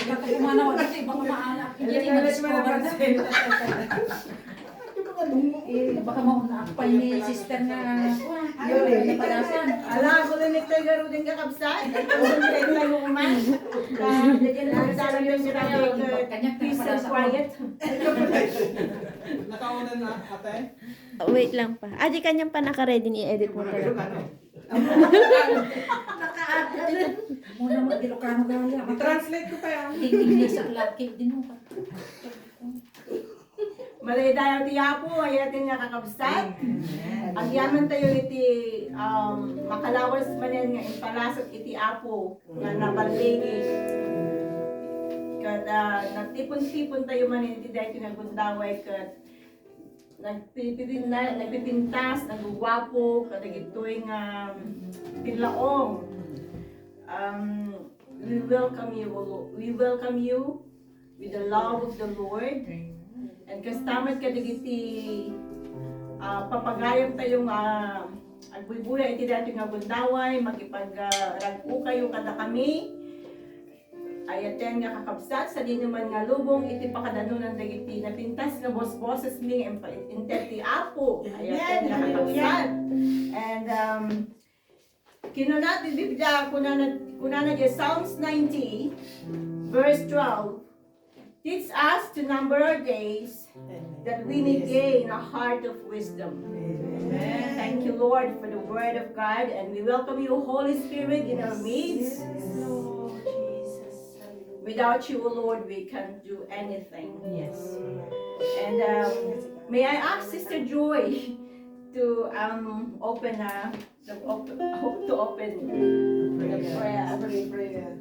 Baka kumanaw kasi, baka maanak. Hindi rin ma-discover na. Baka maunakpay ni sister na napalasan. Alam ko na nagtay garo din kakabsat. Concentrate lang mo man. Lagyan lang sa alam yung sinabi peace and quiet. Nakauna na, ate? Wait lang pa. Di kanyang pa naka-ready ni edit mo talaga. Muna mag Ilocano gaya. Translate ko pa yan. Hindi sa laki din mo. Malay tayo ti Apo, ayatin nga kakabsat. Ang yaman tayo iti makalawas manen nga impalasot iti Apo nga nabaligi. Kat nagtipon-tipon tayo manen iti dahil tinagundaway kat nagpipintas, nagugwapo, kat nagituing pinlaong. We welcome you with the love of the Lord. And kastamat ka digiti papagayam tayong agbubuya iti dati nga bundaway, magipag-ragpo kayo kada kami. Ayaten nga kakabsat sa di naman nga lubong iti pakadanunan dagiti napintas nga bos-boses mi intet ti Apo. Ayaten nga kakabsat. And kinunat di Biblia kunana di Psalms 90 verse 12. Teach us to number our days that we may gain a heart of wisdom. Amen. Thank you, Lord, for the word of God, and we welcome you, Holy Spirit, in our midst. Without you, Lord, we can't do anything. Yes. And may I ask Sister Joy to open the prayer.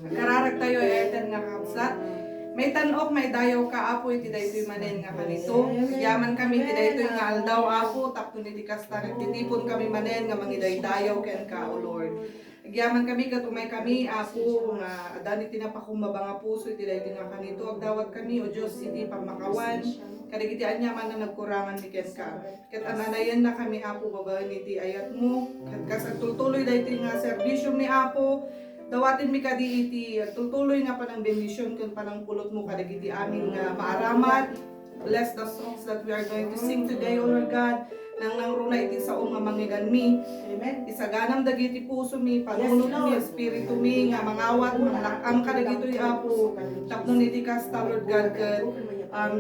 Kararag tayo eten nga kapsat. May tanok, may dayaw ka, Apo, iti daytoy manen nga kanito. Yaman kami, iti daytoy nga aldaw, Apo, tapno iti kasta, nagtitipon kami manen nga mangiday-dayaw ken ka, O Lord. Agyaman kami, katumay kami, Apo, nga adani tinapakumaba nga puso, iti daytoy nga kanito. Agdawat kami, O Diyos, iti pamakawan, kadigiti anyaman na nagkurangan ni ken ka. Ket ananayan na kami, Apo, babaen iti ayat mo. Ket kasagtultuloy daytoy nga serbisyo mi, Apo, dawatin mi kadi iti tutuloy nga panang bendisyon kun panang pulot mo kadagiti amin nga maaramat. Bless the songs that we are going to sing today, O Lord God. Nang nangruna iti saong nga mangigan mi. Amen. Isaganam dagiti puso mi, panunod mi, espiritu mi nga mangawat, manglakam kadagitoy Apo. Tapnon iti kasta, Lord God, ket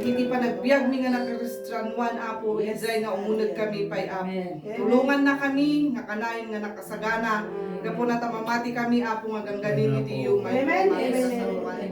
iti panagbiag mi nga nakristiyanuan, Apo, izay nga umunod kami pay Apo. Tulungan na kami nga kanayon nga nakasagana. Gapo na tamamati kami, Apo, nga gangganin iti yung may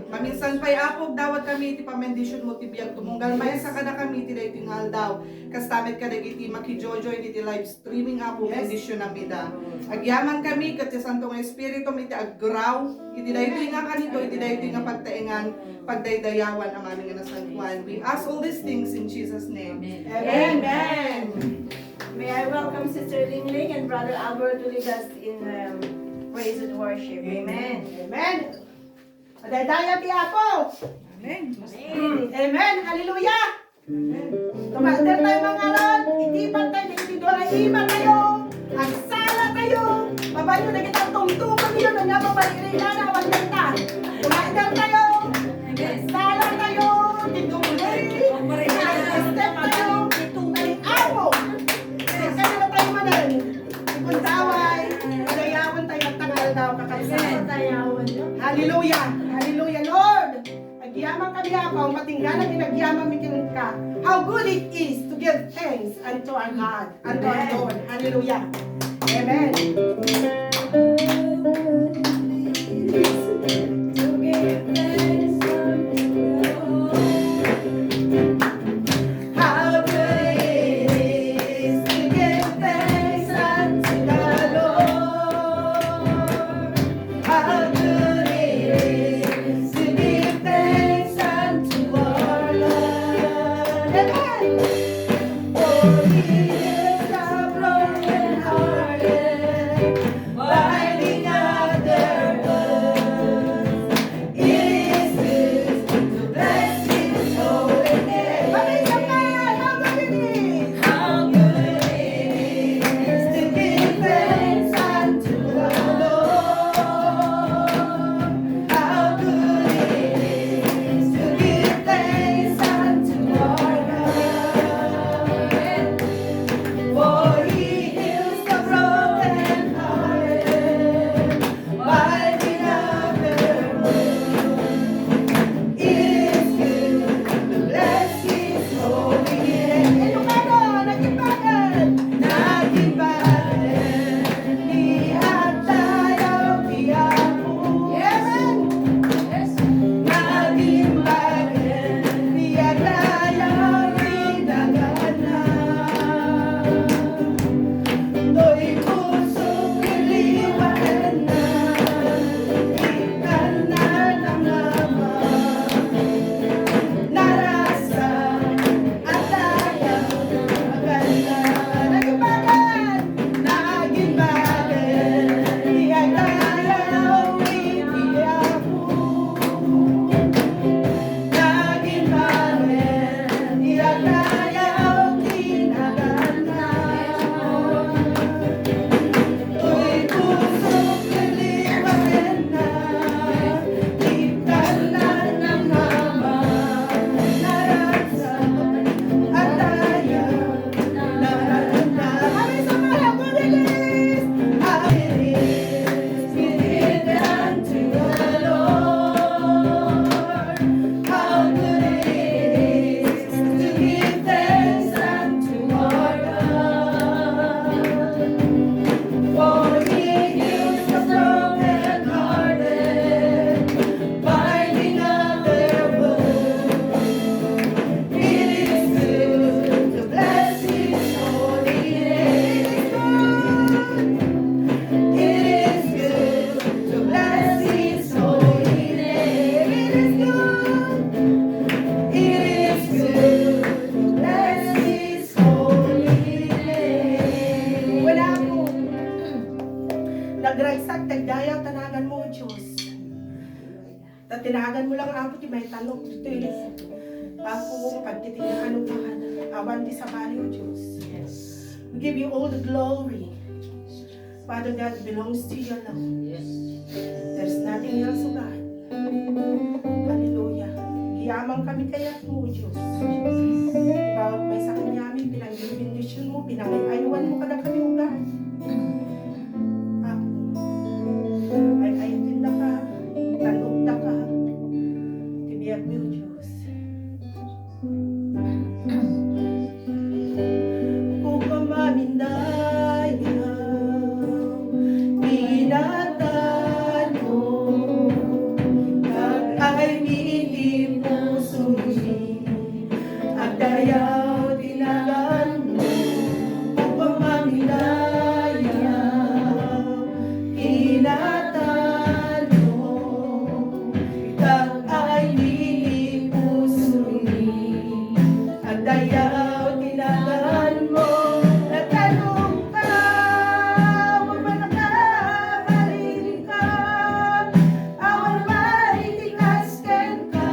paminsan pa'y Apo, dawat kami iti pamendisyon mo tibiyag tumunggal. Maya sa kada kami iti dahi tingal daw. Kastamit ka iti makijojoy iti live streaming, Apo, bendisyon na mida. Agyaman kami, kat sa Santong Espiritu, iti aggraw. Iti dahi nga kanito, iti dahi nga pagtaingan, pagdaydayawan ang aming nasantuan. We ask all these things in Jesus' name. Amen. Amen. May I welcome Sister Lingling and Brother Albert to lead us in praise and worship. Amen. Amen. Adaydayan ti Apo. Amen. Amen. Hallelujah. Tumaster tayo mga ron. Itipan tayo. Ikidora iman tayo. Agsala tayo. Babayo na kitang tungtungan niyo. Nang nababayirin na na. Waganda. Tumaster tayo. Agsala tayo. Tituloy. Step tayo. Tituloy. Apo. Kaya na tayo manan. Ikundaway. Pagayawan tayo. Tangal daw. Kakalisan. Hallelujah. Hallelujah, Lord. Agyaman kami ako. Matinggalan pinagyaman mitin ka. How good it is to give thanks unto our God, unto our Lord. Hallelujah. Amen. mo, Diyos. Tatinagan mo lang ako di may tanong dito. Ako, pagtitingahan ka na. Awan di sa bali, Diyos. We give you all the glory. Father God, belongs to you alone. There's nothing else, O God. Hallelujah. Giyamang kami kaya mo, Diyos. Bawat may sa kanya amin, pinag-bendisyon mo, pinag-ayuan mo kada kami, O God. Ako, ay tinda ka, tanugda ka, tibiyag mo, Diyos. Kung pamamindayaw, pinatan mo, kag ay milim puso mi, at dayaw tinagan mo. Kung pamamindayaw, pinatan mo, kag ay milim puso mi, at dayaw tinagan mo. Natanong ka, huwag ba nakabalin ka, awan may tikasken ka,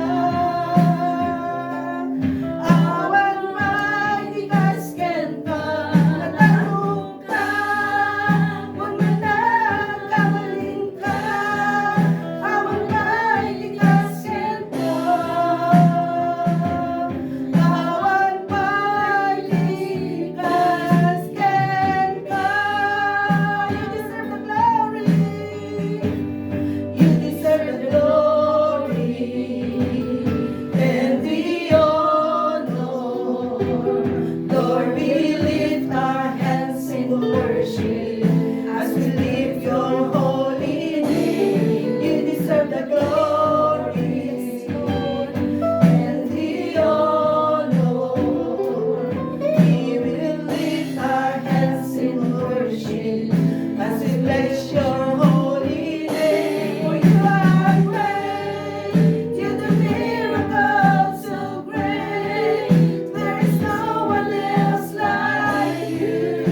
awan may tikasken ka. Natanong ka, huwag ba nakabalin ka, awan may tikasken ka, awan may tikasken ka. You deserve the glory. And the honor. Lord, we lift our hands in worship as we lift your holy name. You deserve the glory, and the honor. We will lift our hands in worship as we bless your holy name. For you are great, you do miracles so great. There is no one else like you.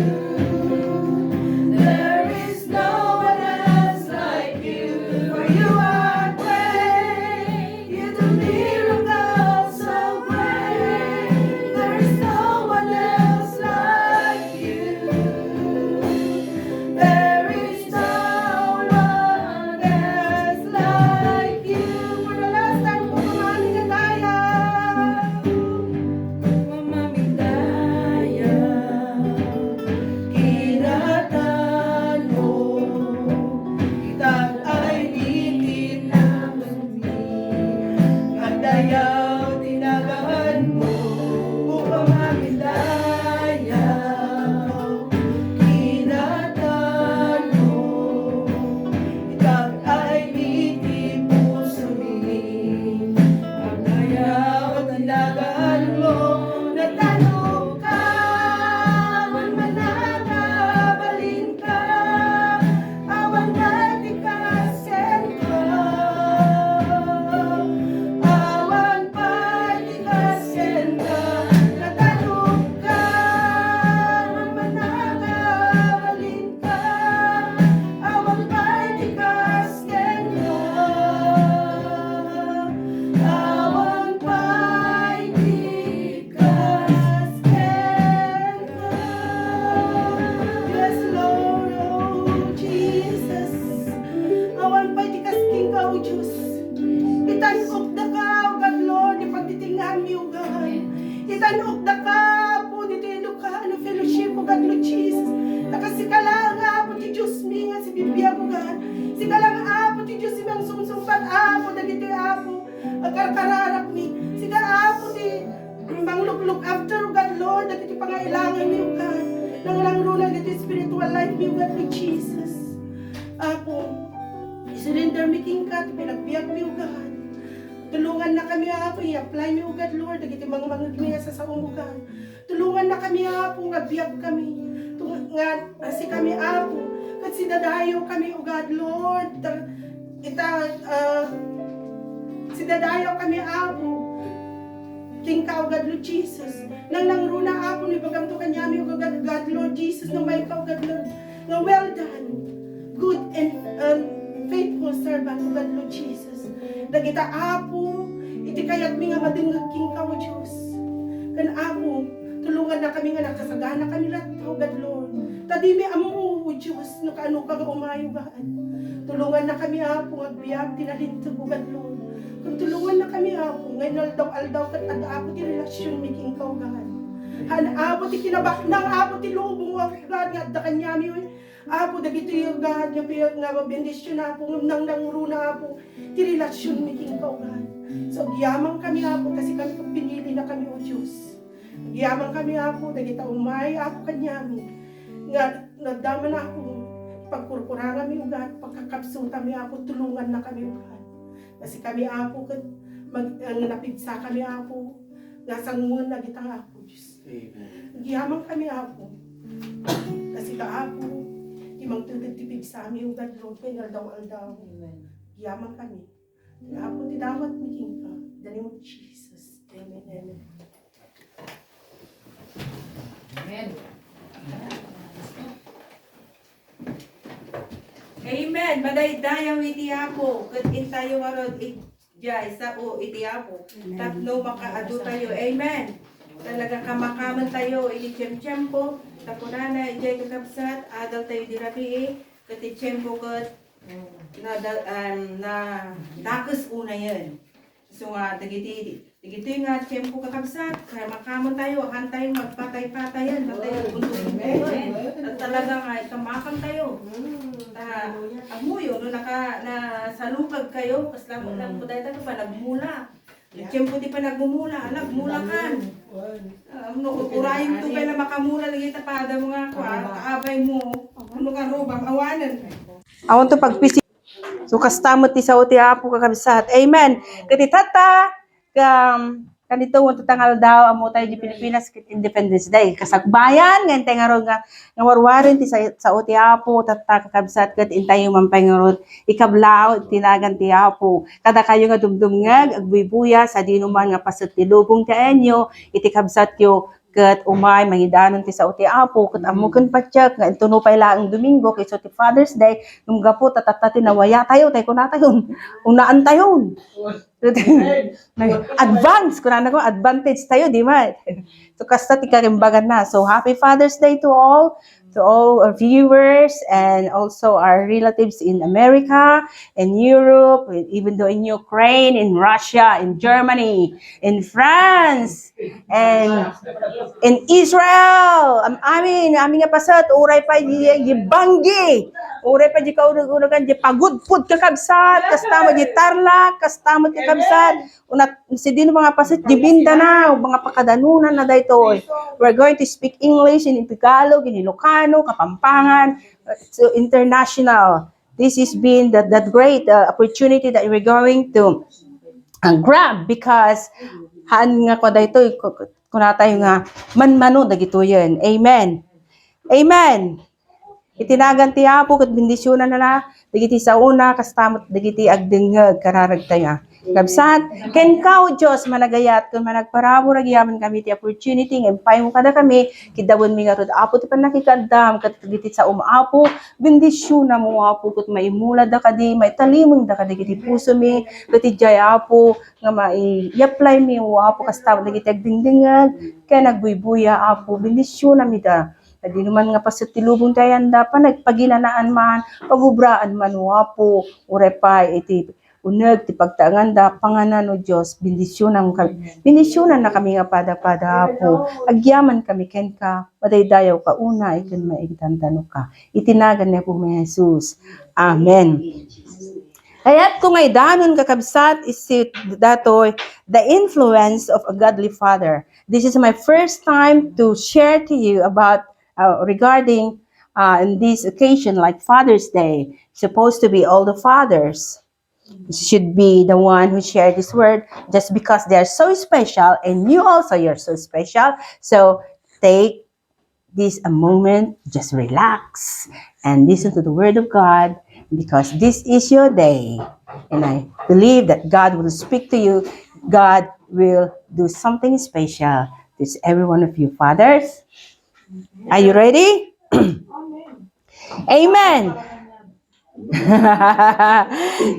There is no one else like you. For you are great, you do miracles so great. There is no one else like you. There is no one else like you. For the last time, pumamamigdayaw, kinatan mo, kitag ay nitinamag mi, at dayaw tinagaan mo. Pumamamigdayaw, kinatan mo, kitag ay nitipuso mi, at dayaw tinagaan mo. Natanong ka, awan man nakabalin ka, awan matikasen ka, awan patikasen ka. Natanong ka, awan man nakabalin ka, awan patikasen ka, awan patikasen ka. Yes, Lord, oh Jesus. Awan patikasen ka, oh Diyos. Itanok na ka, oh God, Lord, ipagtitingahan mi, oh God. Itanok na ka, po, dito Ilocano fellowship, oh God, Lord Jesus. Nakasikala nga, po, ti Diyos mi, nga si Bibiyang, oh God. Sikala nga, po, ti Diyos mi, ang sumsumbat, po, dagiti, po, agkarkararap mi. Sikala, po, ti, look after, oh God, Lord, dagiti pangailangan mi, oh God. Nang lang runa, dagiti spiritual life mi, oh God, Lord Jesus. Apo, surrender mi king ka, pinagbiyak mi, oh God. Tulungan na kami, Apo, i-apply mi, oh God, Lord, dagiti mga gimiya sa saong, oh God. Tulungan na kami, Apo, agbiyak kami. Nga, si kami, Apo, kasi dadayo kami, oh God, Lord. Si dadayo kami, Apo. King ka, oh God, Lord Jesus. Nang nangruna, Apo, ni bagam to kanyami, oh God, God, Lord Jesus, nang may ka, oh God, Lord. Nga well done, good and faithful servant of God, Lord Jesus. Dagita apo, iti kayat mi nga madingag king ka, O Diyos. Kan apo, tulungan na kami nga nakasagana kami lahat, O God, Lord. Tadi mi amo, O Diyos, no kaano ka nga umayugaan. Tulungan na kami apo, agbiag, tinalintog, O God, Lord. Kung tulungan na kami apo, ngayon aldaw-aldaw kat apo ti relasyon mi king ka, O God. Han apo ti kinabak nang apo ti lubong, O God, nga da kanyami, apo dagito yung God nga piyag nga mabendisyon apo nang nanguruna apo ti relasyon mi king ka, O God. So giyamang kami apo kasi kami pinili na kami, O Diyos. Giyamang kami apo dagita umay apo kanyami nga nagdaman ako pagkurkuranga mi, O God, pagkakapsuta mi apo tulungan na kami, O God. Kasi kami apo kat napigsa kami apo nga sangun na gitang apo, Diyos. Giyamang kami apo kasi ka apo imang tutitipig sa amin, O God, Lord, kay aldaw-aldaw. Yaman kami. Apo ti dawat mi king ka. In the name of Jesus. Amen. Amen. Amen. Amen. Madaydayaw iti apo. Kat intayo warod jay sa o iti apo. Tapno makaado tayo. Amen. Talaga kamakaman tayo. Iti tiyempo. Tapunana ijay kakabsat. Adal tayo dirabi kati tiyempo kat na dakas una yan. So nga dagiti nga tiyempo kakabsat. Kaya makamon tayo. Han tayo magpatay-patayan. Patay untong at talaga nga kamakan tayo. Amuyo no na salukag kayo kas lang po dahil tayo pa nagmula. Tiyempo di pa nagmumula, nagmula kan. Urayin to na makamula lagi tapada mo nga ko, kaabay mo, ano ka robang awanan. Awan to pagpisi. So kastamot ti sa uti apo kakabsat. Amen. Kati tata, kanito mo tatangal daw amo tayo di Pilipinas Independence Day. Kasakbayan ngayon tayo nga ro nga warwarin ti sa uti apo tata kakabsat kat intay yung mampay nga ro ikablao tinagan ti apo. Kada kayo nga dumdumngag agbuy-buya sa dinuman nga pasat ti lubong ti enyo iti kabsat yo kat umay mangidanon ti sa uti apo kat amo ken patyak nga intuno pay laeng Domingo kay so ti Father's Day nung gapo tatata tinawaya tayo tay kuna tayon unaan tayon. Advance kuna ko advantage tayo di ba? So kasta ti karimbagan na. So happy Father's Day to all our viewers and also our relatives in America, in Europe, even though in Ukraine, in Russia, in Germany, in France, and in Israel. Amin nga pasat, uray pa di banggi. Uray pa di kaunog-unogan, di pagudpud kakabsat, kastamo di tarlak, kastamo di kakabsat. Unat, si din mga pasat, di Mindanao, mga pakadanunan na daytoy. We're going to speak English in Tagalog, in Ilocano, Kapampangan, so international. This has been that great opportunity that we're going to grab because haan nga ko daytoy kuna tayo nga manmano dagito yan. Amen. Amen. Itinagan ti apo ket bendisyonan na dagiti sa una kastamot dagiti agdengeg kararag tayo. Kabsat ken kao Dios managayat kun managparabo ragyaman kami ti opportunity ngem paymo kada kami kidawon mi nga rod apo ti panakikadam ket dagiti sa umapo bendisyonan mo apo ket maimula da kadi maitalimong da kadi dagiti puso mi ket ijay apo nga mai-apply mi apo kastamot dagiti agdengeg ken nagbuybuya apo bendisyonan mi da. Di naman nga pasat tilubong tayanda pa nagpaginanaan man, pagubraan man wapo, urepay iti uneg ti pagtaanganda panganan o Dios bendisyonan kami. Bendisyonan na kami nga pada po. Agyaman kami ken ka, madaydayaw ka una iken maigtantano ka. Itinagan niya po may Jesus. Amen. Kaya't kung ay danon kakabsat isit datoy the influence of a godly father. This is my first time to share to you about regarding in this occasion like Father's Day. Supposed to be all the fathers should be the one who share this word just because they are so special and you also you're so special. So take this a moment, just relax and listen to the word of God because this is your day. And I believe that God will speak to you. God will do something special to every one of you fathers. Are you ready? Amen.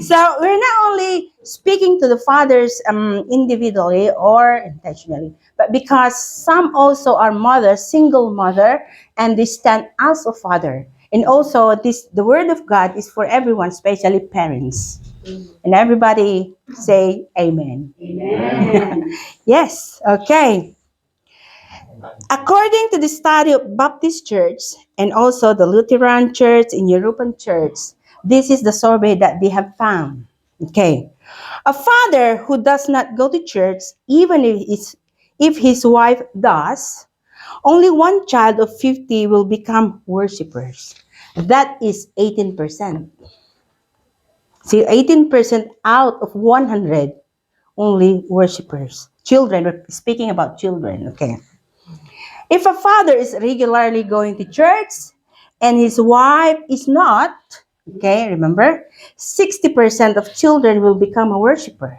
So we're not only speaking to the fathers individually or intentionally, but because some also are mothers, single mother, and they stand as a father. And also, the word of God is for everyone, especially parents. And everybody say Amen. Amen. Yes. Okay. According to the study of Baptist Church and also the Lutheran Church and European Church, this is the survey that they have found. Okay. A father who does not go to church, even if his wife does, only one child of 50 will become worshipers. That is 18%. See, 18% out of 100 only worshipers. Children, we're speaking about children, okay? If a father is regularly going to church and his wife is not, okay, remember, 60% of children will become a worshiper.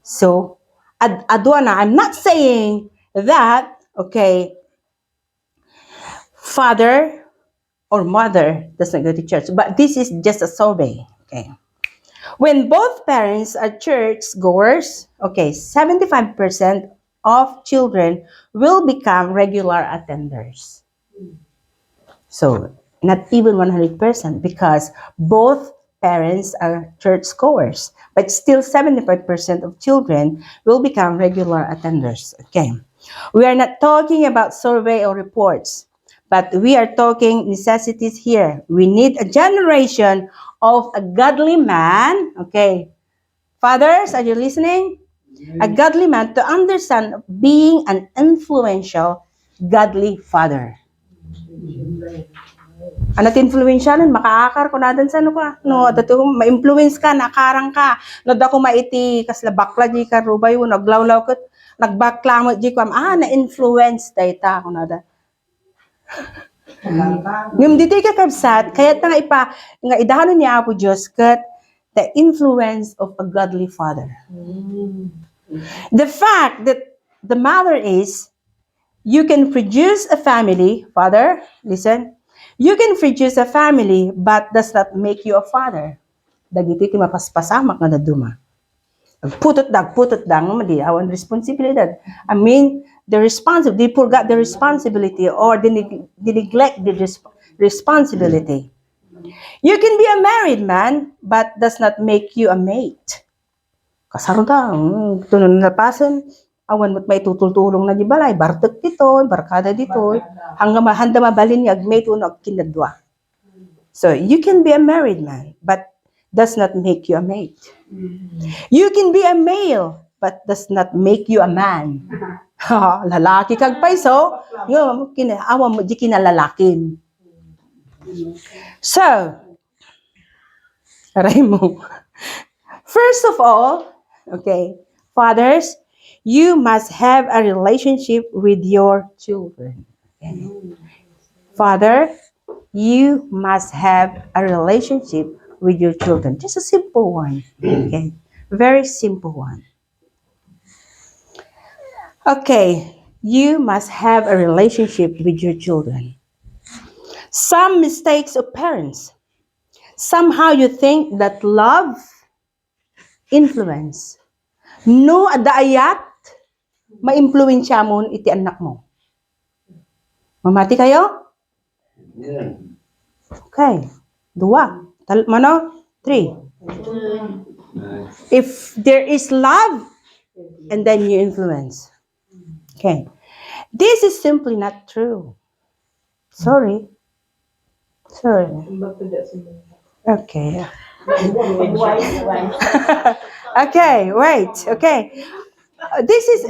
So, Adwana, I'm not saying that, okay, father or mother doesn't go to church, but this is just a survey, okay? When both parents are church goers, okay, 75% of children will become regular attenders. So, not even 100% because both parents are church goers, but still 75% of children will become regular attenders. Okay. We are not talking about survey or reports, but we are talking necessities here. We need a generation of a godly man. Okay. Fathers, are you listening? A godly man to understand being an influential, godly father. Anat influensyanan, makaakar ko nadan sa ano ka. No, dato ma-influence ka, nakarang ka. No, dako maiti, kasla bakla di ka, rubay mo, naglawlaw kat, nagbakla mo di ko, na-influence dayta ko nadan. Ngum dito ka kabsat, kaya nga nga idahano niya Apo Diyos kat, the influence of a godly father. The fact that the matter is, you can produce a family, father, listen, you can produce a family, but does not make you a father. Dagiti ti mapaspasamak nga naduma. Putot dang, madi awan responsibilidad. I mean, they forgot the responsibility or they neglect the responsibility. You can be a married man, but does not make you a mate. Kasaro da, tunun na pasan, awan mo't may tutultulong na di balay, bartek dito, barkada dito, hanggang handa mabalin niya, agmate uno, kinadwa. So, you can be a married man, but does not make you a mate. You can be a male, but does not make you a man. Lalaki kag paiso, yung awan mo di kinalalakim. So, aray mo. First of all, okay, fathers, you must have a relationship with your children. Okay? Father, you must have a relationship with your children. Just a simple one. Okay? Very simple one. Okay, you must have a relationship with your children. Some mistakes of parents. Somehow you think that love influence. No, adayat, ma-impluwensya mo iti anak mo. Mamati kayo? Okay. Dua. Mano? 3. If there is love, and then you influence. Okay. This is simply not true. Sorry. Okay. Okay, wait. Okay. This is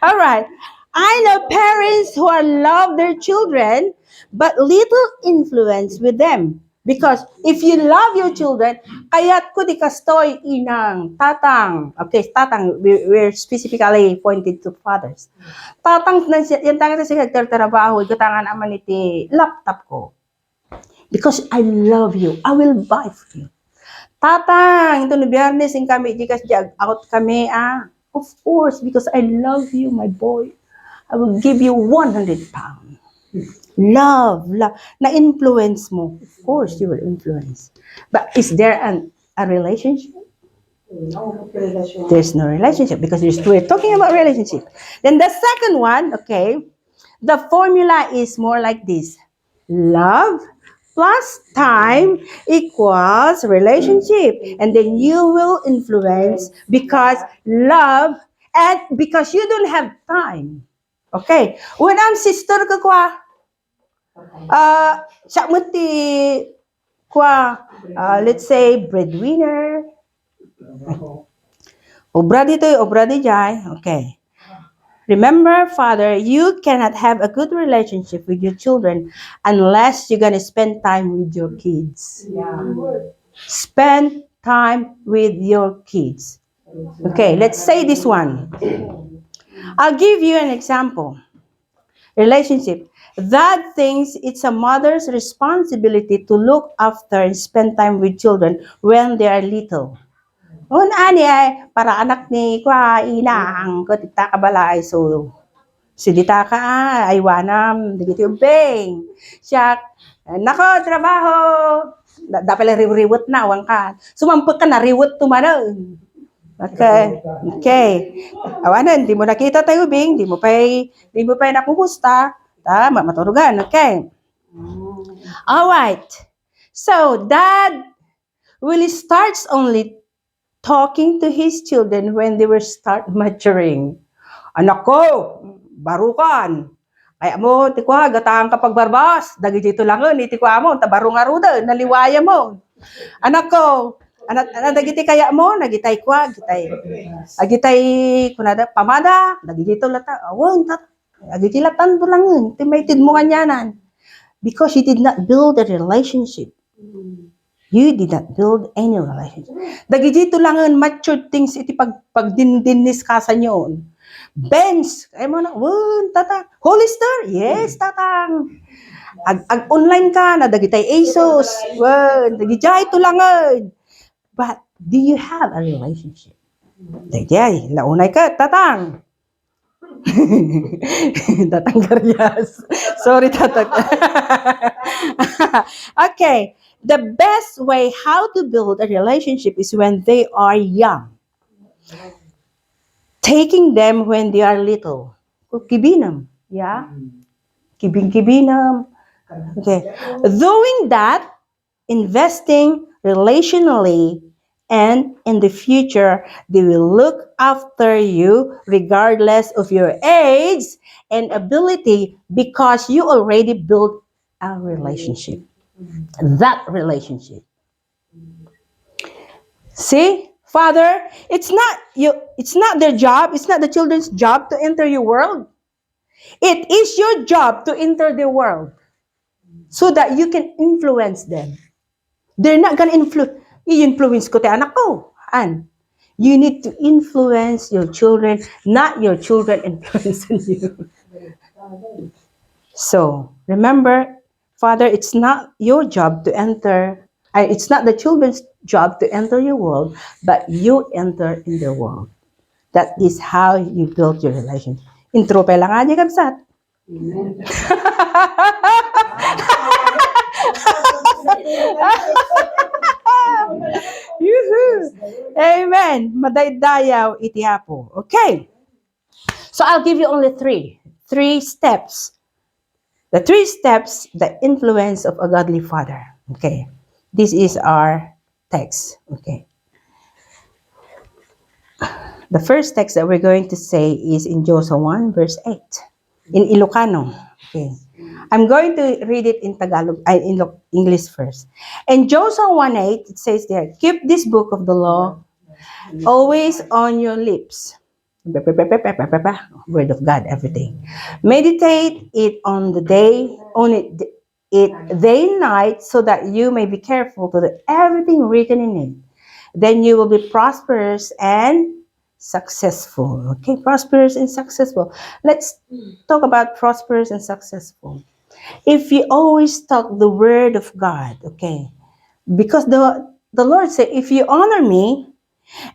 all right. I know parents who are love their children, but little influence with them. Because if you love your children, kaya't ko di kastoy inang tatang. Okay, tatang, we're specifically pointed to fathers. Tatang, yan tangan sa siya, trabaho, gatangan naman iti laptop ko. Because I love you, I will buy for you. Tatang, ito na biyernes yung kami, di kas jag out kami, Of course, because I love you, my boy. I will give you 100 pounds. Love. Na-influence mo. Of course, you will influence. But is there a relationship? There's no relationship because we're talking about relationship. Then the second one, okay, the formula is more like this. Love plus time equals relationship. And then you will influence because love and because you don't have time. Okay. When I'm sister ko kwa, siya mo ti kwa, let's say breadwinner, obra dito, obra di jay. Okay. Remember, Father, you cannot have a good relationship with your children unless you're going to spend time with your kids. Spend time with your kids. Okay, let's say this one. I'll give you an example. Relationship. That thinks it's a mother's responsibility to look after and spend time with children when they are little. Un ani ay para anak ni kwa inang ko tita kabalay so sidita ka aywanam digiti ubeng siya nako trabaho dapat lang riwot na awang ka sumampag ka na riwot tumanon. Okay. Awanan, di mo nakita tayo, Bing. Di mo pa nakumusta. Tama, maturugan. Okay. All right. So, dad will starts only talking to his children when they will start maturing. Anak ko, barukan. Kaya mo, tikwa, gataang kapag barbas. Dagi dito lang yun, itikwa mo, tabarong aruda, naliwaya mo. Anak ko, anak dagiti kaya mo, nagitay kwa, agitay kunada pamada, dagiti lata, awon tat, agiti latan to lang yun, timaytid mo kanyanan. Because you did not build a relationship. You did not build any relationship. Dagiti lang yun, matured things, iti pagdindinis kasan yun. Benz, ay mo na, won, tata, Hollister, yes, tatang. Ag-online ka na, dagitay ASUS, won, dagitay ito lang yun. But do you have a relationship? Dagitay, launay ka, tatang. Tatang Garyas. Sorry, tatang. Okay, the best way how to build a relationship is when they are young. Taking them when they are little. Kibinam, yeah? Kibinam. Okay. Doing that, investing relationally, and in the future, they will look after you regardless of your age and ability because you already built a relationship. That relationship. See? Father, it's not their job, it's not the children's job to enter your world. It is your job to enter their world so that you can influence them. They're not gonna i-influence ko te anak ko. And you need to influence your children, not your children influencing you. So, remember, Father, it's not your job to enter, it's not the children's job to enter your world, but you enter in their world. That is how you build your relationship. Intro pa lang aja kapsat. Yoo-hoo. Amen. Madaydayaw iti Apo. Okay. So I'll give you only three steps. The 3 steps, the influence of a godly father. Okay. This is our text. Okay. The first text that we're going to say is in Joshua 1 verse 8 in Ilocano. Okay. I'm going to read it in Tagalog, in English first. In Joshua 1:8, it says there, keep this book of the law always on your lips. Word of God, everything. Meditate it on it day and night, so that you may be careful to do everything written in it. Then you will be prosperous and successful. Okay, prosperous and successful. Let's talk about prosperous and successful. If you always talk the word of God, okay, because the Lord said, if you honor me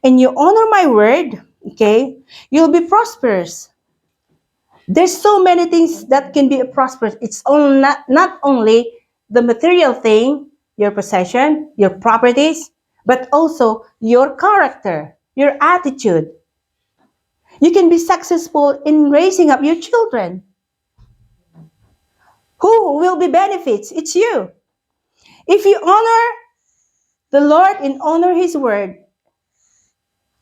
and you honor my word, okay, you'll be prosperous. There's so many things that can be prosperous. It's not only the material thing, your possession, your properties, but also your character, your attitude. You can be successful in raising up your children. Who will be benefits? It's you. If you honor the Lord and honor His word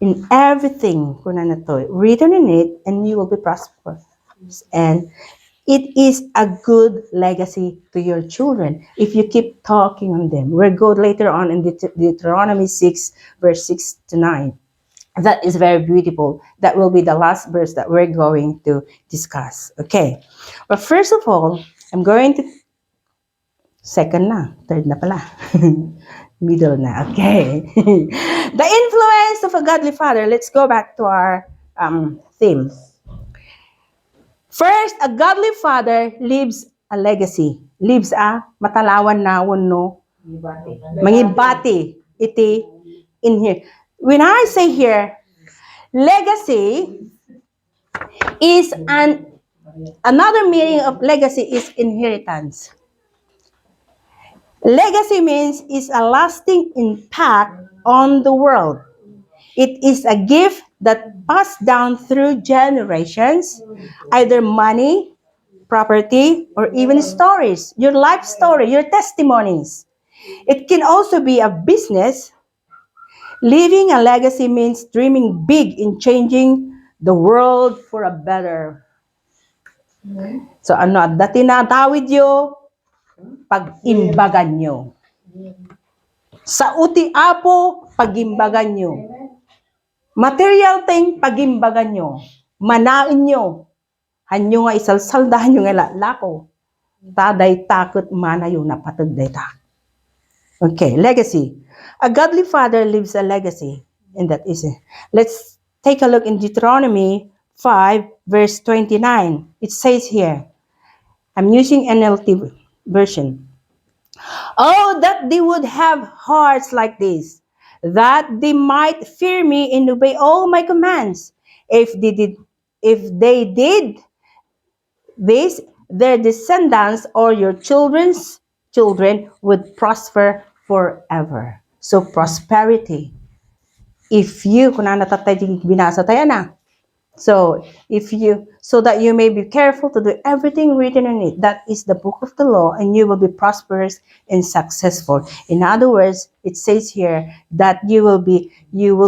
in everything, written in it, and you will be prosperous. And it is a good legacy to your children if you keep talking on them. We'll go later on in Deuteronomy 6, verse 6 to 9. That is very beautiful. That will be the last verse that we're going to discuss. Okay. But first of all, I'm going to second na, third na pala. Middle na. Okay. The influence of a godly father. Let's go back to our theme. First, a godly father leaves a legacy. Leaves a matalawan na no. Mangibati. Iti in here. When I say here, legacy is another meaning of legacy is inheritance. Legacy means is a lasting impact on the world. It is a gift that passed down through generations, either money, property, or even stories, your life story, your testimonies. It can also be a business. Leaving a legacy means dreaming big in changing the world for a better. So ano, dati na tawid yo, pag-imbagan nyo. Sa uti apo, pag-imbagan nyo. Material thing, pag-imbagan nyo. Manain nyo. Hanyo nga isalsaldahan nyo nga lako. Taday takot manayo na patagday ta. Okay, legacy. A godly father leaves a legacy. And that is it. Let's take a look in Deuteronomy 5, verse 29. It says here, I'm using NLT version. Oh, that they would have hearts like this, that they might fear me and obey all my commands. If they did this, their descendants or your children's children would prosper forever. So prosperity. If you, kung natatay binasa tayo na. So that you may be careful to do everything written in it. That is the book of the law, and you will be prosperous and successful. In other words, it says here that you will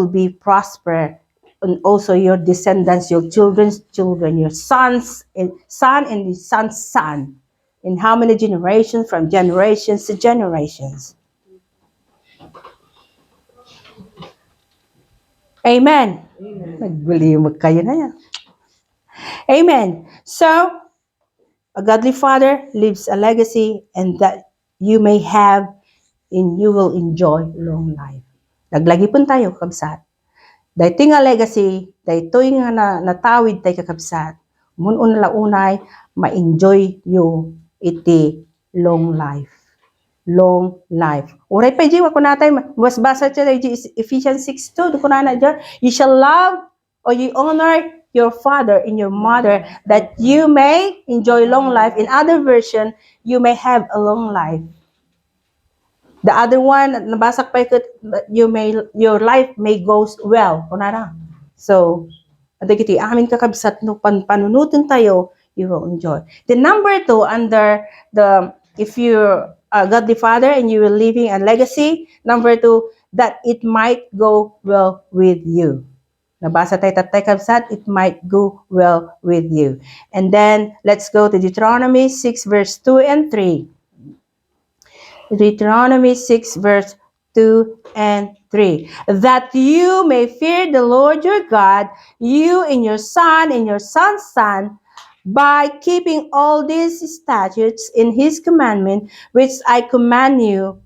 be prosper, and also your descendants, your children's children, your sons and the son's son. In how many generations? From generations to generations. Amen. Nagbulimag kayo na yan. Amen. So, a godly father leaves a legacy, and that you may have and you will enjoy long life. Naglagi pun tayo, kabsat. Dahito nga legacy, dahito nga natawid tayo kakabsat. Munon na launay, ma-enjoy you iti long life. Long life. Uray pa jiwa ko natay, mas basa siya Ephesians 6:2, ko na dyan, you shall love or you honor your father and your mother that you may enjoy long life. In other version, you may have a long life. The other one, nabasa pa your life may goes well. Kunara. So, adagiti amin kakabsat no panunutin tayo, you will enjoy. The number 2 under if you're a godly father and you will leaving a legacy, number 2, that it might go well with you. Nabasa tayo tatay kabsat, it might go well with you. And then, let's go to Deuteronomy 6, verse 2 and 3. Deuteronomy 6, verse 2 and 3. That you may fear the Lord your God, you and your son and your son's son, by keeping all these statutes in his commandment, which I command you,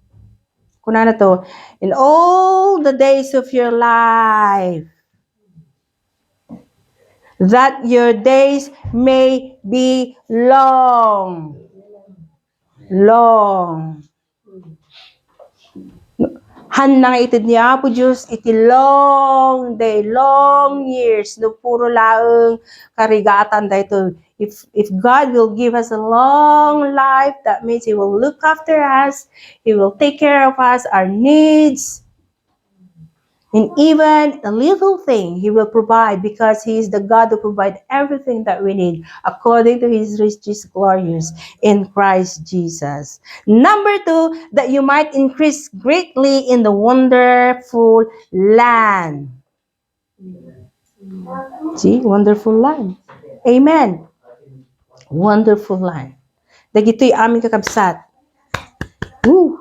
kunana to, in all the days of your life, that your days may be long. Long. Han nga itid ni Apo Diyos, iti long day, long years, no puro laeng karigatan dahito. If God will give us a long life, that means He will look after us, He will take care of us, our needs, and even a little thing He will provide because He is the God who provides everything that we need according to His riches glorious in Christ Jesus. Number 2, that you might increase greatly in the wonderful land. See, wonderful land. Amen. Wonderful land. Dagito'y aming kakabsat. Woo!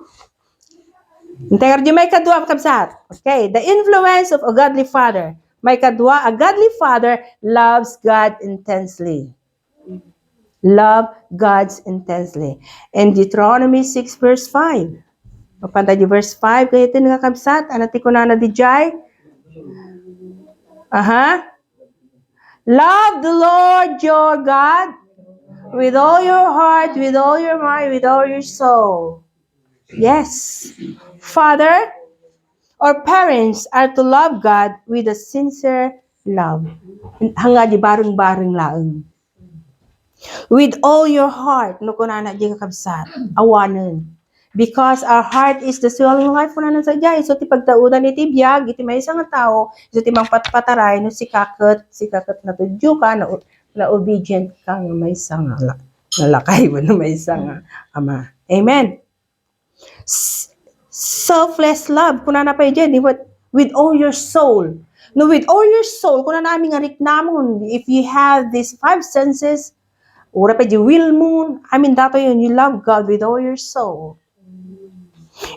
Integrity may kadwa kabsat. Okay, the influence of a godly father. May kadwa, a godly father loves God intensely. Love God's intensely. In Deuteronomy 6 verse 5. Papanda di verse 5, kaya ito nga kabsat, anati ko na di jay. Love the Lord your God with all your heart, with all your mind, with all your soul. Yes. Father, or parents are to love God with a sincere love. Hanga di bareng-bareng laeng. With all your heart, no kunana di kakabsat, awanen. Because our heart is the swelling life kunana sa jay. So ti pagtaudan iti biyag, iti may isang tao, so ti mang patpataray, no si kakot na tudyo ka, na obedient ka, nga may isang nalakay mo, no may isang ama. Amen. Selfless love, kuna na pa dyan, with all your soul. No, with all your soul, kuna namin nga namon, if you have these 5 senses, ura pa dyan, will mo, dato yun, you love God with all your soul.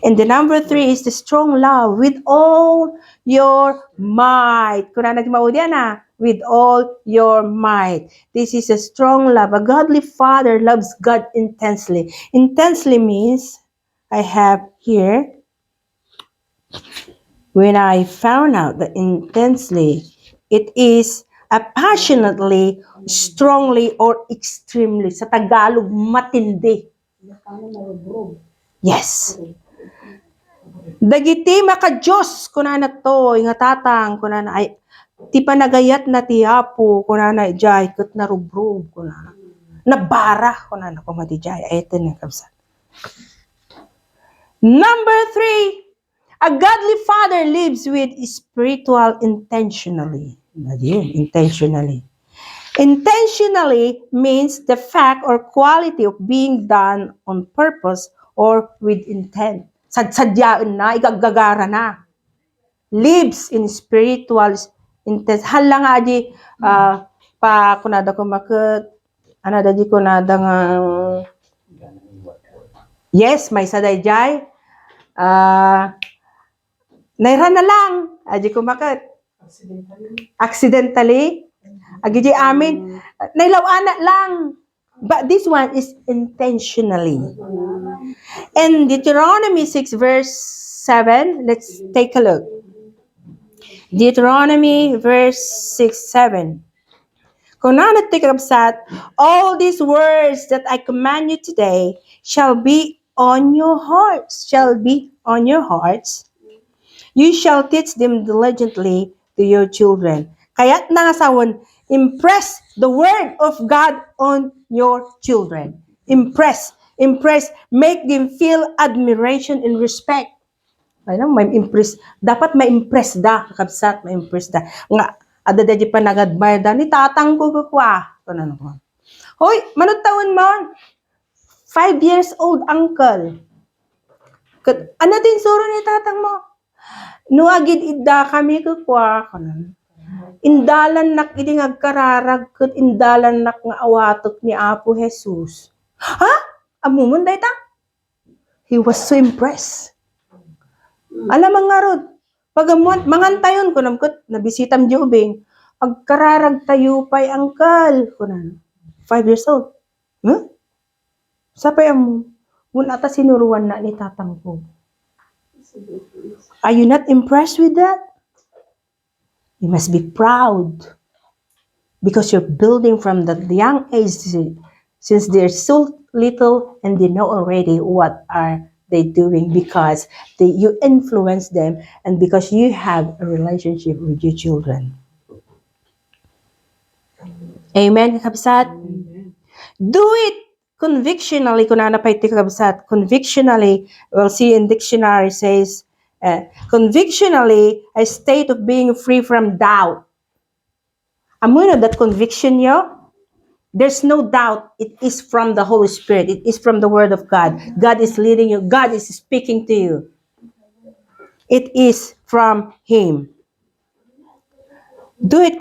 And the number 3 is the strong love with all your might. Kuna nagmaudyan na, with all your might. This is a strong love. A godly father loves God intensely. Intensely means, I have here, when I found out that intensely, it is passionately, strongly, or extremely. Sa Tagalog, matindi. Yes. Dagiti maka-Diyos, kunana to, nga tatang, kunana, ay, ti panagayat na ti Apo, kunana, jay, kat narubrog, kunana. Nabara, kunana, kumati jay, ayatin ng kabsa. Number 3, a godly father lives with spiritual intentionally. Intentionally. Intentionally means the fact or quality of being done on purpose or with intent. Sadsadyaan na, igagagara na. Lives in spiritual intense. Hala nga di, pa kunada ko makot, anada di kunada nga, yes, may saday jay. Naira na lang. Aji ko makat. Accidentally. Agi amin. Nailaw anak lang. But this one is intentionally. In Deuteronomy 6 verse 7, let's take a look. Deuteronomy verse 6-7. Kung nanatikrabsat, all these words that I command you today shall be on your hearts. Shall be on your hearts. You shall teach them diligently to your children. Kaya't nangasawon, impress the word of God on your children. Impress. Make them feel admiration and respect. Ano, may impress. Dapat may impress da, kakabsat, may impress da. Nga, ada di pa nag-admire da, ni tatang ko kwa. Ano ko. Hoy, manod taon mo? 5 years old, uncle. Ano din suro ni tatang mo? Nuagid idda kami kwa kanan. Indalan nak iti ngagkararag ket indalan nak nga awatok ni Apo Jesus. Ha? Amumon dayta? He was so impressed. Alam ang ngarod. Pagamuan mangantayon ko namkot nabisitam di ubing. Agkararag tayo pay angkal kunan. 5 years old. Huh? Sapay mo. Mun ata sinuruan na ni tatang ko. Are you not impressed with that? You must be proud because you're building from the young age since they're so little and they know already what are they're doing because you influence them and because you have a relationship with your children. Amen, kabsat? Do it convictionally. Kung ano pa iti kabsat, convictionally, we'll see in dictionary says, convictionally, a state of being free from doubt. Amo na that conviction yo? There's no doubt it is from the Holy Spirit. It is from the Word of God. God is leading you. God is speaking to you. It is from Him. Do it.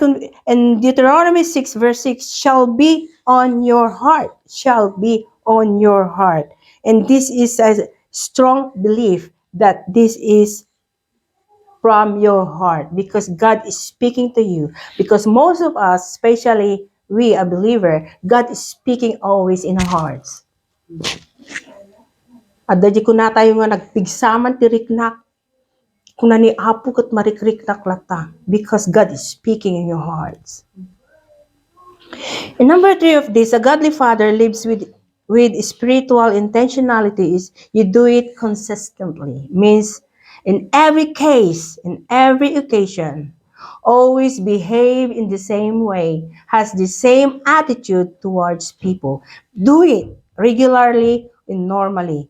And Deuteronomy 6 verse 6 shall be on your heart. Shall be on your heart. And this is a strong belief that this is from your heart because God is speaking to you. Because most of us, especially we, a believer, God is speaking always in our hearts. Adda di ko na tayo nga nagpigsaman tiriknak. Kung ni apo kat marikriknak lata. Because God is speaking in your hearts. And number 3 of this, a godly father lives with spiritual intentionality is you do it consistently. Means in every case, in every occasion, always behave in the same way, has the same attitude towards people. Do it regularly and normally.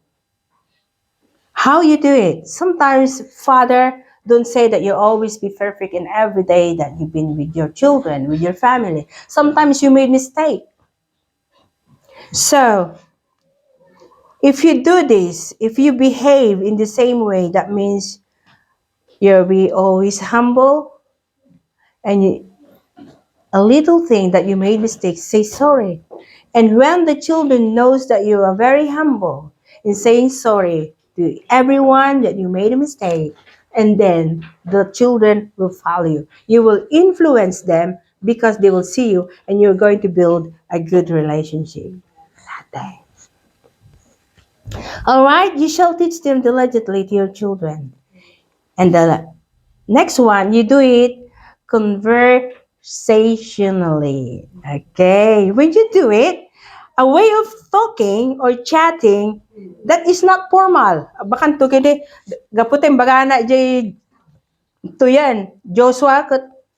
How you do it? Sometimes, Father, don't say that you always be perfect in every day that you've been with your children, with your family. Sometimes you made mistake. So, if you do this, if you behave in the same way, that means you'll be always humble and a little thing that you made mistakes, say sorry. And when the children knows that you are very humble in saying sorry to everyone that you made a mistake, and then the children will follow you. You will influence them because they will see you and you're going to build a good relationship that day. All right, you shall teach them diligently to your children. And the next one, you do it conversationally. Okay, when you do it, a way of talking or chatting that is not formal. Bakan to kini gaputin bagana jay to yan. Joshua,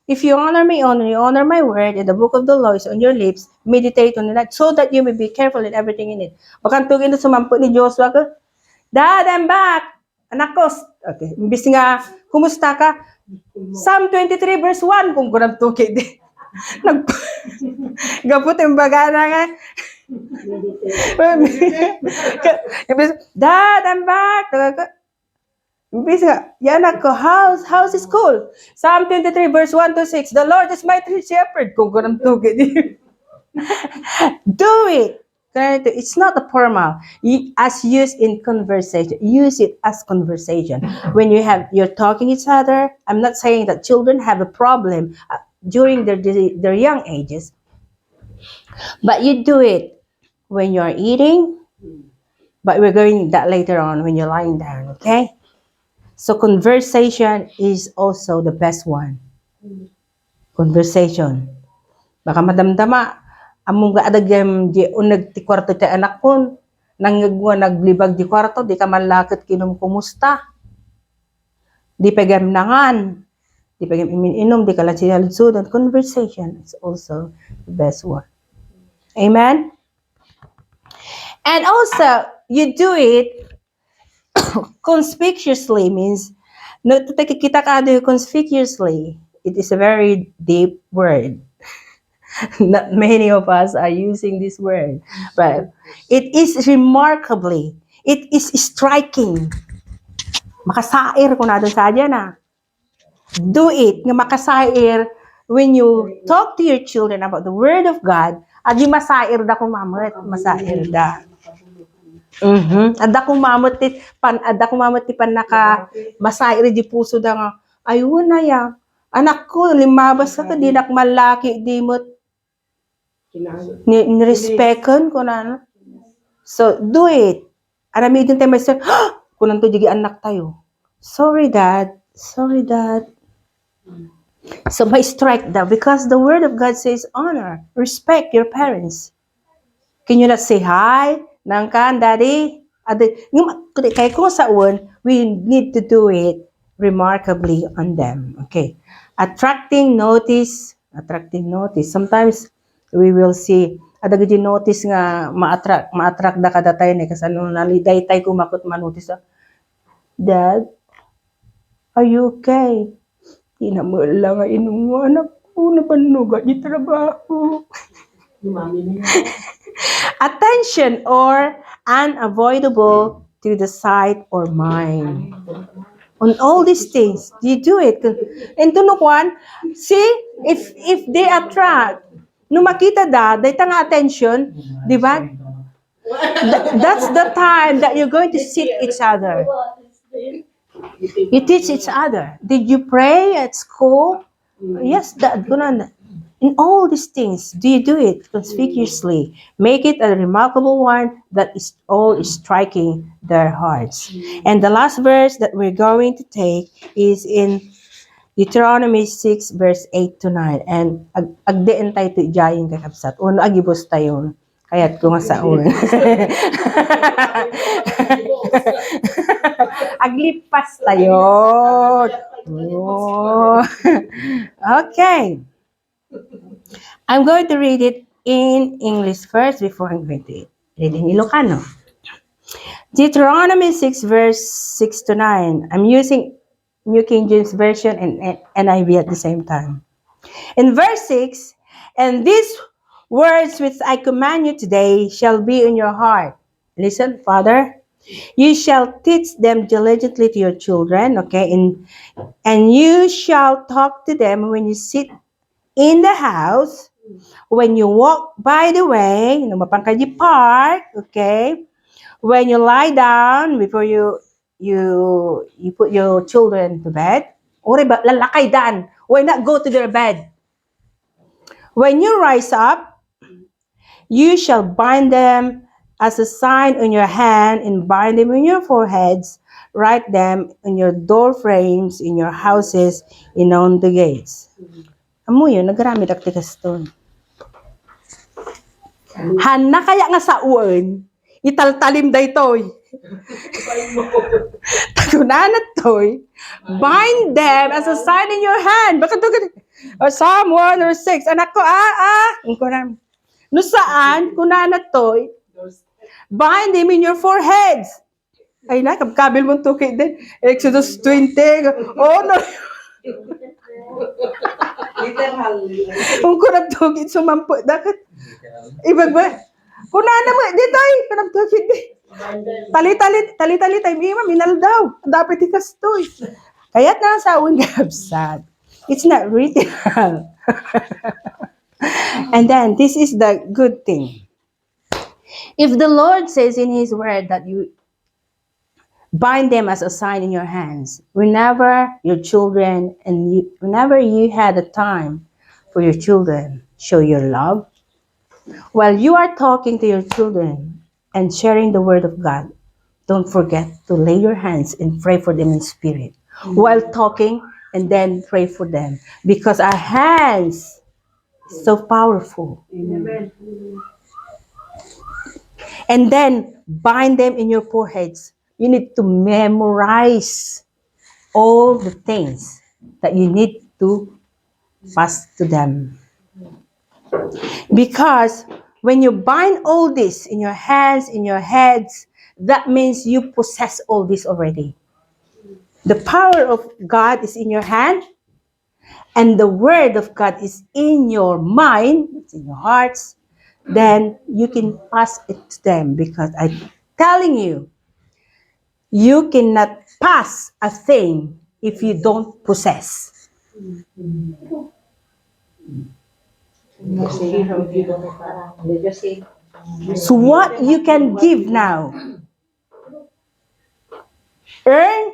if you honor me, you honor my word, and the book of the law is on your lips, meditate on it, so that you may be careful in everything in it. Bakan to kini sumampo ni Joshua ka, Dad, I'm back. Anak ko, okay, imbis nga, kumusta ka? Psalm 23 verse 1, kung kurang tukid. Gapot yung bagana nga. Dad, I'm back. Imbis nga, yan ako, house is cool. Psalm 23 verse 1 to 6, the Lord is my true shepherd. Kung kurang tukid. Do it. It's not a formal. As used in conversation, use it as conversation. When you're talking each other, I'm not saying that children have a problem during their young ages, but you do it when you're eating. But we're going that later on when you're lying down. Okay. So conversation is also the best one. Conversation. Baka madamdama. Among gaadagam di unag ti kwarto ti anak kon nangagwa naglibag di kwarto di ka malakit kinom kumusta di pagam nangan di pagam inom di ka lang sinaludsudan. Conversation is also the best one. Amen. And also you do it conspicuously, means no to kita ka do conspicuously. It is a very deep word. Not many of us are using this word, but it is remarkably, it is striking. Makasair kung nadun sa dyan na. Do it, nga makasair when you talk to your children about the Word of God, at yung masair da kung mamot, masair da. Ada kung mamot ti pan naka masair di puso da nga, ayun na ya, anak ko, limabas ka di nakmalaki, di mo ni-respectan ko na. So, do it. Aramidin tayo myself, kung nanto digi anak tayo. Sorry, Dad. Sorry, Dad. So, by strike that, because the Word of God says, honor, respect your parents. Can you not say hi? Nangkan, Daddy? Kaya kung saan, we need to do it remarkably on them. Okay. Attracting notice. Sometimes, we will see, ada gudi notice nga ma-attract da kada tayo ni kasi ano naliday tayo kumakot manotice. Dad, are you okay? Hinamula nga inong anak ko, napanuga di trabaho. Attention or unavoidable to the sight or mind. On all these things, you do it. And tunukuan, see, if they attract, no makita day tanga attention, di ba? That's the time that you're going to seek each other. You teach each other. Did you pray at school? Yes, that in all these things, do you do it conspicuously? Make it a remarkable one that is all is striking their hearts. And the last verse that we're going to take is in Deuteronomy 6 verse 8 to 9. And agdeen tayo to ijayin kakabsat. Uno agibos tayo. Kaya't kung saon. Aglipas tayo. Oh. Okay. I'm going to read it in English first before I'm going to read in Ilocano. Deuteronomy 6 verse 6 to 9. I'm using New King James Version and NIV at the same time. In verse 6, and these words which I command you today shall be in your heart. Listen, Father. You shall teach them diligently to your children, okay? And you shall talk to them when you sit in the house, when you walk by the way, mapangkay park, okay? When you lie down before you put your children to bed, or lalakay dan, why not go to their bed? When you rise up, you shall bind them as a sign on your hand and bind them on your foreheads. Write them on your door frames, in your houses, and on the gates. Amo yun, nagaramid ak tikas to. Hanna kaya nga sa uwan, italtalim da ito'y. Tagunanat to'y, bind them as a sign in your hand. Baka to or Psalm 1 or 6. Anak ko, no saan, kunanat to'y, bind them in your foreheads. Ay na, kabil mong tukit din. Exodus 20. Oh no. Kung kunab tukit, sumampu. Dakat, ibag ba? Kunana mo, dito ay, kunab tukit din. Tali-tali tayo, minal daw. Dapat ikas to. Kaya't nasa gabsat. It's not literal. And then, this is the good thing. If the Lord says in His word that you bind them as a sign in your hands, whenever your children whenever you had a time for your children, show your love. While you are talking to your children and sharing the word of God, don't forget to lay your hands and pray for them in spirit. While talking, and then pray for them. Because our hands is so powerful. Amen. And then bind them in your foreheads. You need to memorize all the things that you need to pass to them. Because when you bind all this in your hands, in your heads, that means you possess all this already. The power of God is in your hand, and the word of God is in your mind, it's in your hearts. Then you can pass it to them, because I'm telling you, you cannot pass a thing if you don't possess. So what you can give now, earn,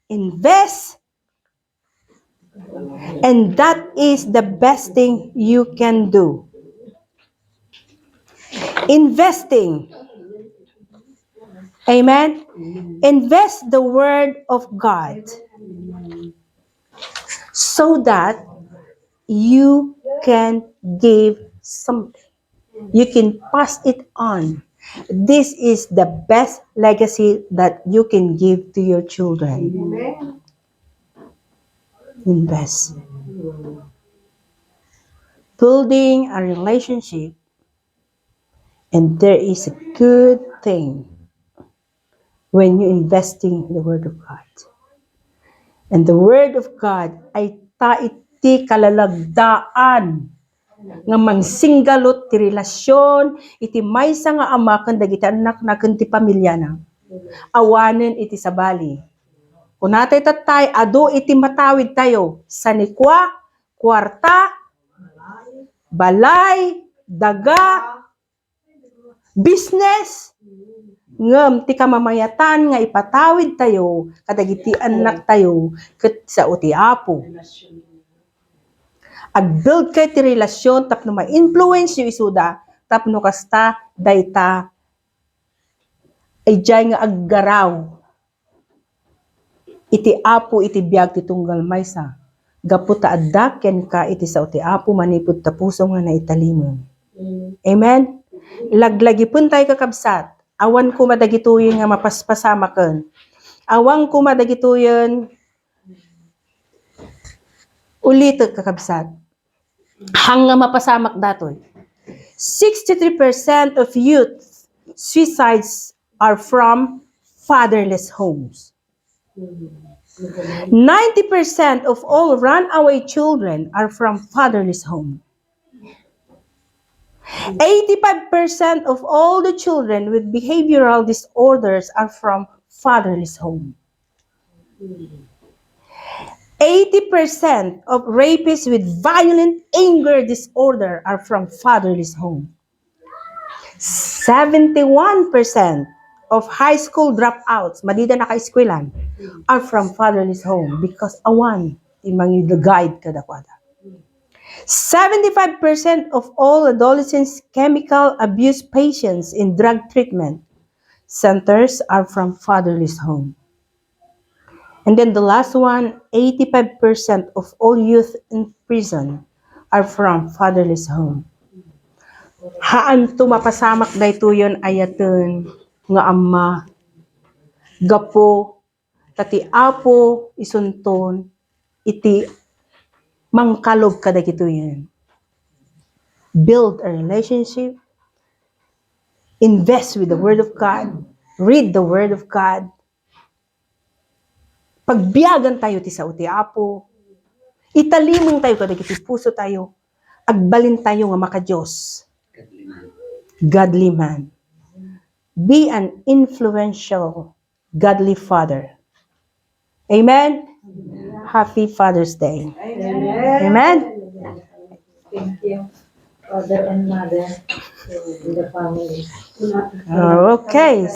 invest, and that is the best thing you can do. Investing. Amen. Invest the word of God so that you can give something. You can pass it on. This is the best legacy that you can give to your children. Amen. Invest. Building a relationship, and there is a good thing when you investing in the Word of God. And the Word of God ay taiti kalalagdaan nga mangsinggalot ti relasyon iti maysa nga ama ken dagiti anak na ken ti pamilya na. Awanen iti sabali. Kunatay tatay adu iti matawid tayo sanikwa, kwarta, balay, daga, business, ngem ti kamamayatan nga ipatawid tayo kadagiti anak tayo ket sa uti Apo. Ag-build kay ti relasyon tapno ma-influence yu isuda tapno kasta dayta ay jay nga aggaraw iti Apo iti biag ti tunggal maysa. Gapu ta adda ken ka iti sa uti Apo manipud ta puso nga naitalimon. Amen. Laglagipon tayo kakabsat. Awan ko madagituyen nga mapaspasamaken. Awan ko madagituyen ulit kakabsat. Hanggang mapasamak datoy. 63% of youth suicides are from fatherless homes. 90% of all runaway children are from fatherless homes. 85% of all the children with behavioral disorders are from fatherless homes. 80% of rapists with violent anger disorder are from fatherless home. 71% of high school dropouts, madida naka-eskwelahan, are from fatherless home because awan, imang guide kadakwada. 75% of all adolescents chemical abuse patients in drug treatment centers are from fatherless home. And then the last one, 85% of all youth in prison are from fatherless home. Haan tumapasamak daytoyon ayaten nga amma gapo tati Apo isunton iti mangkalog kadagitoyen. Build a relationship, invest with the Word of God, read the Word of God. Pagbiyagan tayo ti sa uti Apo, italimong tayo kadagiti puso tayo, agbalin tayo nga maka-Diyos. Godly man. Be an influential, godly father. Amen? Happy Father's Day. Amen? Thank you, father and mother, to the family. Okay.